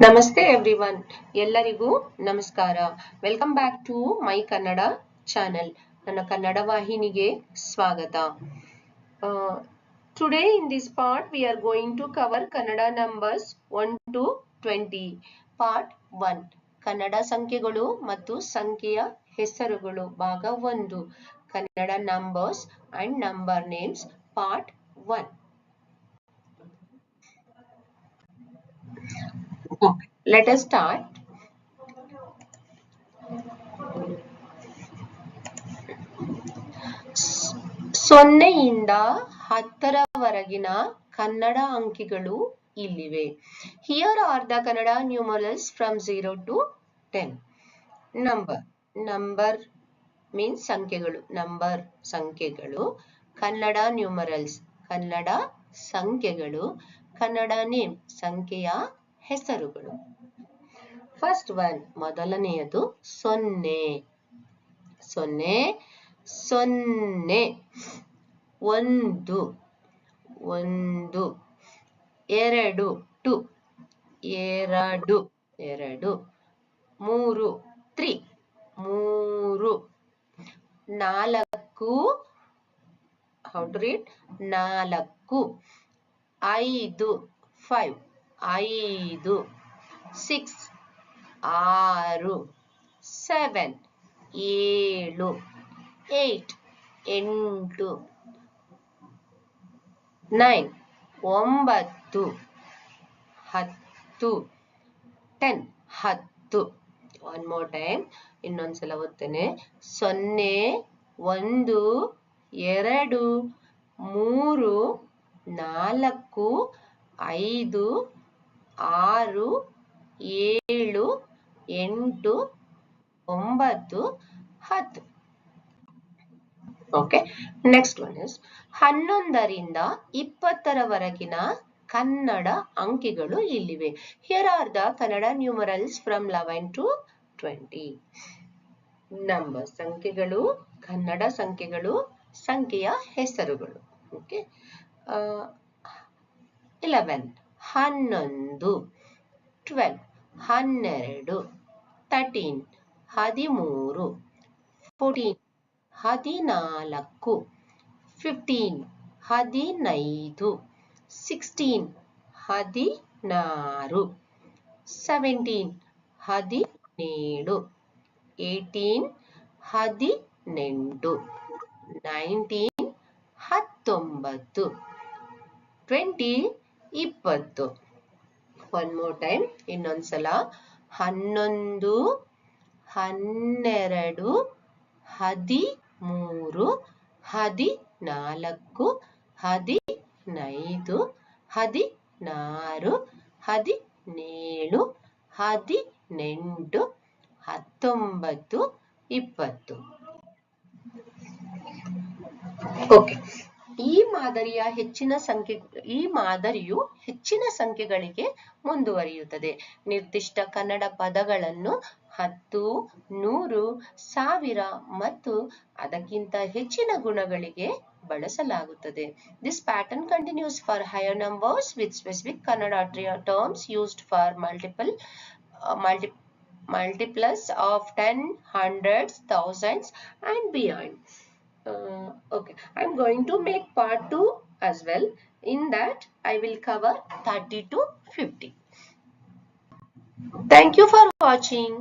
ನಮಸ್ತೆ ಎವ್ರಿವನ್, ಎಲ್ಲರಿಗೂ ನಮಸ್ಕಾರ. Welcome back to my Kannada channel. ನನ್ನ ಕನ್ನಡ ವಾಹಿನಿಗೆ ಸ್ವಾಗತ. Today in this part we are going to cover Kannada numbers 1 to 20. Part 1 Kannada ಸಂಖ್ಯೆಗಳು ಮತ್ತು ಸಂಖ್ಯೆಯ ಹೆಸರುಗಳು ಭಾಗ 1 Kannada numbers and number names part 1. Okay, let us start. ಸೊನ್ನೆಯಿಂದ 10ರವರೆಗಿನ ಕನ್ನಡ ಅಂಕಿಗಳು ಇಲ್ಲಿವೆ. Here are the Kannada numerals from 0 to 10. Number means ಸಂಖ್ಯೆಗಳು. Number ಸಂಖ್ಯೆಗಳು. ಕನ್ನಡ numerals ಕನ್ನಡ ಸಂಖ್ಯೆಗಳು. ಕನ್ನಡ ನೇಮ್ ಸಂಖ್ಯೆಯ ಹೆಸರುಗಳು. ಫಸ್ಟ್ ಒನ್ ಮೊದಲನೆಯದು ಸೊನ್ನೆ. ಸೊನ್ನೆ ಸೊನ್ನೆ. ಒಂದು ಒಂದು. ಎರಡು ಟು ಎರಡು ಎರಡು. ಮೂರು ತ್ರೀ ಮೂರು. ನಾಲ್ಕು ಹೌ ಟು ರೀಡ್ ನಾಲ್ಕು. ಐದು ಫೈವ್ ಐದು. ಸಿಕ್ಸ್ ಆರು. ಸೆವೆನ್ ಏಳು. ಏಟ್ ಎಂಟು. ನೈನ್ ಒಂಬತ್ತು. ಹತ್ತು. ಟೆನ್ ಹತ್ತು. ಒನ್ ಮೋರ್ ಟೈಮ್ ಇನ್ನೊಂದ್ಸಲ ಓದ್ತೇನೆ. ಸೊನ್ನೆ ಒಂದು ಎರಡು ಮೂರು ನಾಲ್ಕು ಐದು ಆರು ಏಳು ಎಂಟು ಒಂಬತ್ತು ಹತ್ತು. ಓಕೆ, ನೆಕ್ಸ್ಟ್ ಒನ್ ಇಸ್ 11ರಿಂದ 20ರವರೆಗಿನ ಕನ್ನಡ ಅಂಕಿಗಳು ಇಲ್ಲಿವೆ. Here are the Kannada numerals from 11 to 20. Number ಸಂಖ್ಯೆಗಳು, ಕನ್ನಡ ಸಂಖ್ಯೆಗಳು, ಸಂಖ್ಯೆಯ ಹೆಸರುಗಳು. ಓಕೆ, 11 ಹನ್ನೊಂದು. 12 ಹನ್ನೆರಡು. 13 13. 14 14. 15 15. 16 16. 17 17. 18 18. 19 19. 20 20. ಒನ್ ಮೋರ್ ಟೈಮ್ ಇನ್ನೊಂದ್ಸಲ. 11 12 13 14 15 16 17 18 19 20. ಓಕೆ, ಈ ಮಾದರಿಯು ಹೆಚ್ಚಿನ ಸಂಖ್ಯೆಗಳಿಗೆ ಮುಂದುವರಿಯುತ್ತದೆ. ನಿರ್ದಿಷ್ಟ ಕನ್ನಡ ಪದಗಳನ್ನು 10 100 1000 ಮತ್ತು ಅದಕ್ಕಿಂತ ಹೆಚ್ಚಿನ ಗುಣಗಳಿಗೆ ಬಳಸಲಾಗುತ್ತದೆ. This pattern continues for higher numbers with specific Kannada terms used for multiples of 10, hundreds, thousands and beyond. Okay, I'm going to make part 2 as well. In that I will cover 30 to 50. Thank you for watching.